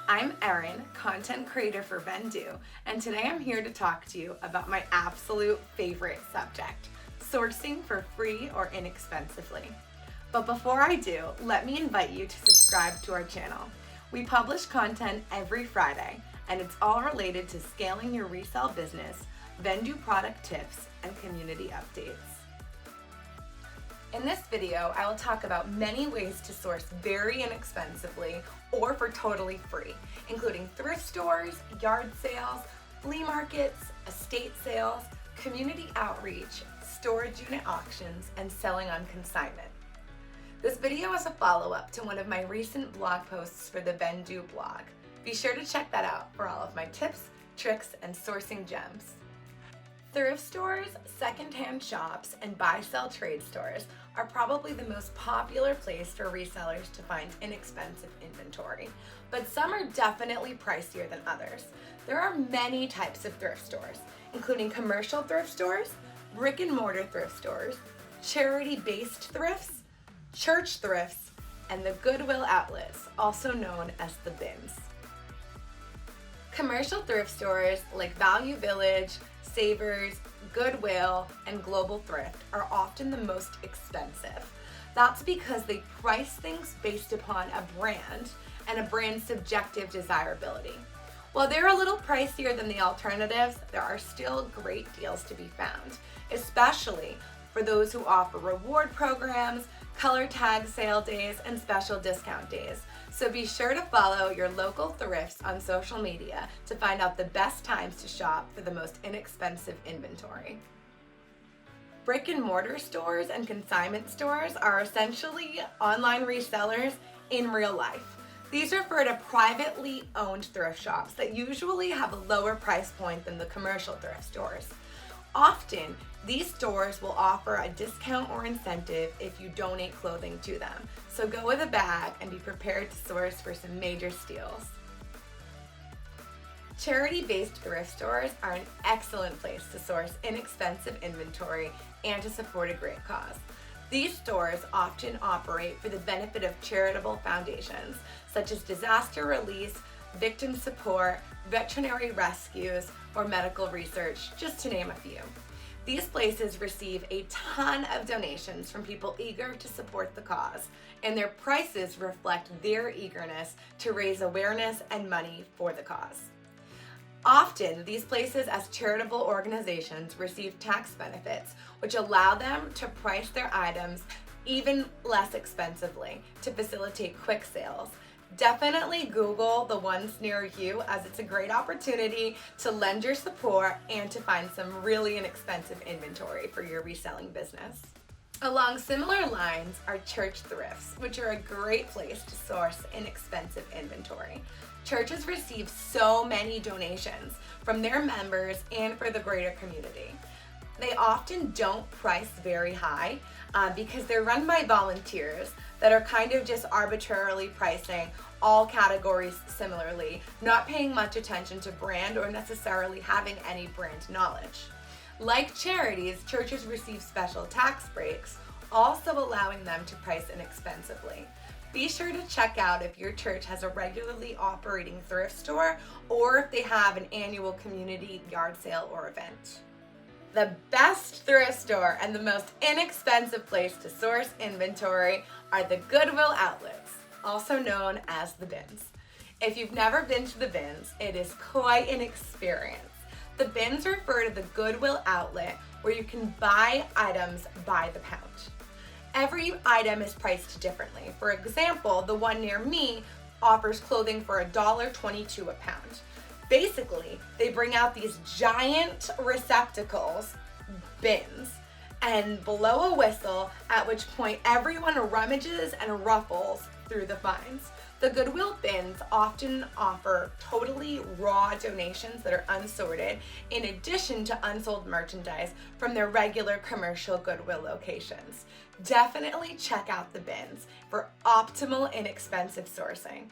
I'm Erynn, content creator for Vendoo, and today I'm here to talk to you about my absolute favorite subject, sourcing for free or inexpensively. But before I do, let me invite you to subscribe to our channel. We publish content every Friday, and it's all related to scaling your resale business, Vendoo product tips, and community updates. In this video, I will talk about many ways to source very inexpensively or for totally free, including thrift stores, yard sales, flea markets, estate sales, community outreach, storage unit auctions, and selling on consignment. This video is a follow-up to one of my recent blog posts for the Vendoo blog. Be sure to check that out for all of my tips, tricks, and sourcing gems. Thrift stores, secondhand shops, and buy-sell trade stores are probably the most popular place for resellers to find inexpensive inventory, but some are definitely pricier than others. There are many types of thrift stores, including commercial thrift stores, brick and mortar thrift stores, charity-based thrifts, church thrifts, and the Goodwill Outlets, also known as the bins. Commercial thrift stores like Value Village, Savers, Goodwill, and Global Thrift are often the most expensive. That's because they price things based upon a brand and a brand's subjective desirability. While they're a little pricier than the alternatives, there are still great deals to be found, especially for those who offer reward programs, color tag sale days, and special discount days. So be sure to follow your local thrifts on social media to find out the best times to shop for the most inexpensive inventory. Brick and mortar stores and consignment stores are essentially online resellers in real life. These refer to privately owned thrift shops that usually have a lower price point than the commercial thrift stores. Often, these stores will offer a discount or incentive if you donate clothing to them. So go with a bag and be prepared to source for some major steals. Charity-based thrift stores are an excellent place to source inexpensive inventory and to support a great cause. These stores often operate for the benefit of charitable foundations, such as disaster relief, victim support, veterinary rescues, or medical research, just to name a few. These places receive a ton of donations from people eager to support the cause, and their prices reflect their eagerness to raise awareness and money for the cause. Often, these places as charitable organizations receive tax benefits, which allow them to price their items even less expensively to facilitate quick sales. Definitely Google the ones near you, as it's a great opportunity to lend your support and to find some really inexpensive inventory for your reselling business. Along similar lines are church thrifts, which are a great place to source inexpensive inventory. Churches receive so many donations from their members and for the greater community. They often don't price very high because they're run by volunteers that are kind of just arbitrarily pricing all categories similarly, not paying much attention to brand or necessarily having any brand knowledge. Like charities, churches receive special tax breaks, also allowing them to price inexpensively. Be sure to check out if your church has a regularly operating thrift store or if they have an annual community yard sale or event. The best thrift store and the most inexpensive place to source inventory are the Goodwill Outlets, also known as the bins. If you've never been to the bins, it is quite an experience. The bins refer to the Goodwill Outlet, where you can buy items by the pound. Every item is priced differently. For example, the one near me offers clothing for $1.22 a pound. Basically, they bring out these giant receptacles, bins, and blow a whistle, at which point everyone rummages and ruffles through the finds. The Goodwill bins often offer totally raw donations that are unsorted, in addition to unsold merchandise from their regular commercial Goodwill locations. Definitely check out the bins for optimal inexpensive sourcing.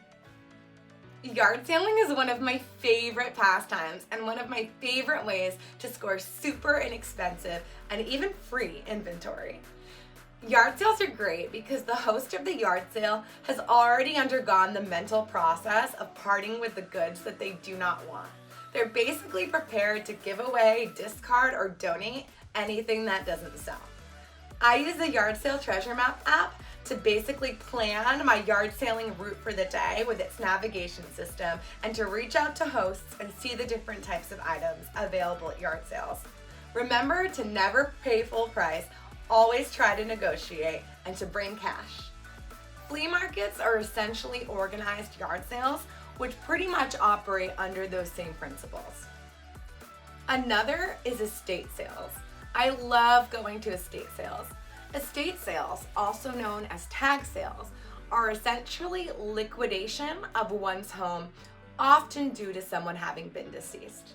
Yard sailing is one of my favorite pastimes and one of my favorite ways to score super inexpensive and even free inventory. Yard sales are great because the host of the yard sale has already undergone the mental process of parting with the goods that they do not want. They're basically prepared to give away, discard, or donate anything that doesn't sell. I use the Yard Sale Treasure Map app to basically plan my yard sailing route for the day with its navigation system and to reach out to hosts and see the different types of items available at yard sales. Remember to never pay full price, always try to negotiate, and to bring cash. Flea markets are essentially organized yard sales, which pretty much operate under those same principles. Another is estate sales. I love going to estate sales. Estate sales, also known as tag sales, are essentially liquidation of one's home, often due to someone having been deceased.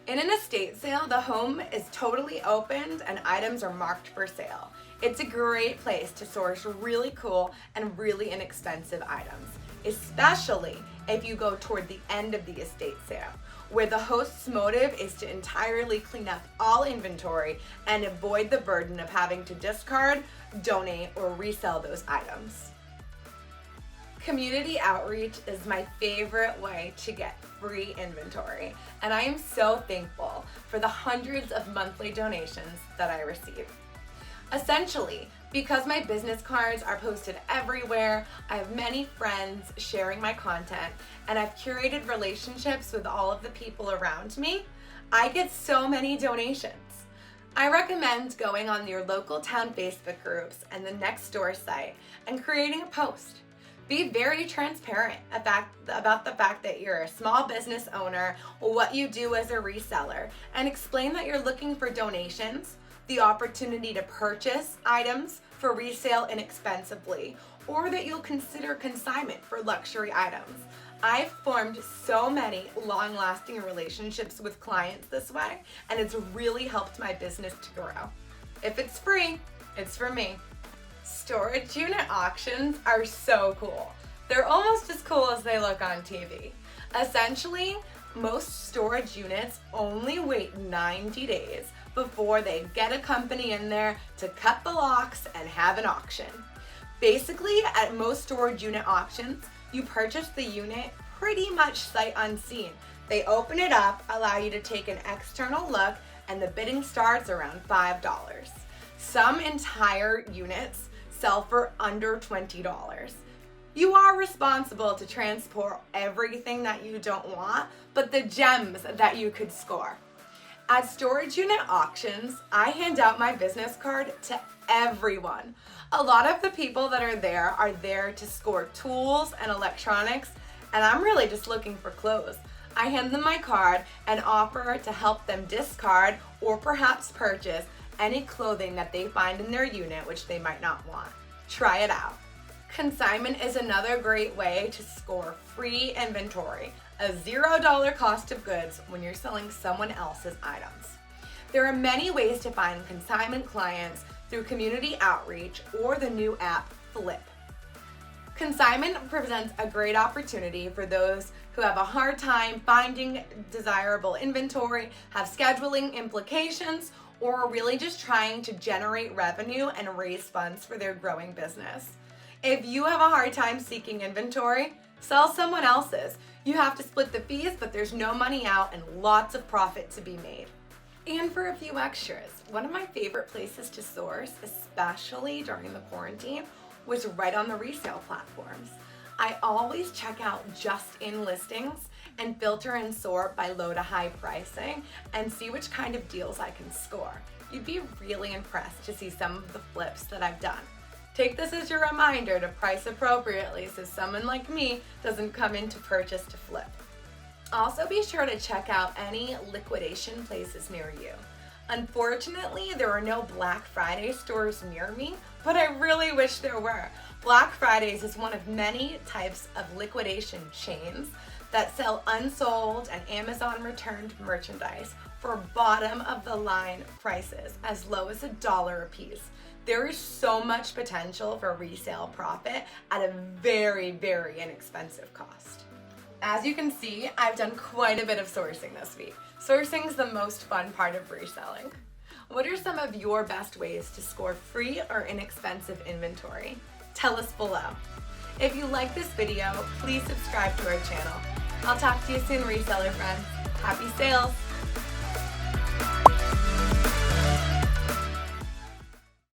In an estate sale, the home is totally opened and items are marked for sale. It's a great place to source really cool and really inexpensive items, especially if you go toward the end of the estate sale, where the host's motive is to entirely clean up all inventory and avoid the burden of having to discard, donate, or resell those items. Community outreach is my favorite way to get free inventory, and I am so thankful for the hundreds of monthly donations that I receive. Essentially, because my business cards are posted everywhere, I have many friends sharing my content, and I've curated relationships with all of the people around me, I get so many donations. I recommend going on your local town Facebook groups and the Nextdoor site and creating a post. Be very transparent about the fact that you're a small business owner, what you do as a reseller, and explain that you're looking for donations, the opportunity to purchase items for resale inexpensively, or that you'll consider consignment for luxury items. I've formed so many long-lasting relationships with clients this way, and it's really helped my business to grow. If it's free, it's for me. Storage unit auctions are so cool. They're almost as cool as they look on TV. Essentially, most storage units only wait 90 days before they get a company in there to cut the locks and have an auction. Basically, at most storage unit auctions, you purchase the unit pretty much sight unseen. They open it up, allow you to take an external look, and the bidding starts around $5. Some entire units sell for under $20. You are responsible to transport everything that you don't want, but the gems that you could score. At storage unit auctions, I hand out my business card to everyone. A lot of the people that are there to score tools and electronics, and I'm really just looking for clothes. I hand them my card and offer to help them discard or perhaps purchase any clothing that they find in their unit which they might not want. Try it out. Consignment is another great way to score free inventory, a $0 cost of goods when you're selling someone else's items. There are many ways to find consignment clients through community outreach or the new app Flip. Consignment presents a great opportunity for those who have a hard time finding desirable inventory, have scheduling implications, or are really just trying to generate revenue and raise funds for their growing business. If you have a hard time seeking inventory, sell someone else's. You have to split the fees, but there's no money out and lots of profit to be made. And for a few extras, one of my favorite places to source, especially during the quarantine, was right on the resale platforms. I always check out just-in listings and filter and sort by low to high pricing and see which kind of deals I can score. You'd be really impressed to see some of the flips that I've done. Take this as your reminder to price appropriately so someone like me doesn't come in to purchase to flip. Also be sure to check out any liquidation places near you. Unfortunately, there are no Black Friday stores near me, but I really wish there were. Black Fridays is one of many types of liquidation chains that sell unsold and Amazon returned merchandise for bottom of the line prices as low as $1 a piece. There is so much potential for resale profit at a very, very inexpensive cost. As you can see, I've done quite a bit of sourcing this week. Sourcing is the most fun part of reselling. What are some of your best ways to score free or inexpensive inventory? Tell us below. If you like this video, please subscribe to our channel. I'll talk to you soon, reseller friends. Happy sales!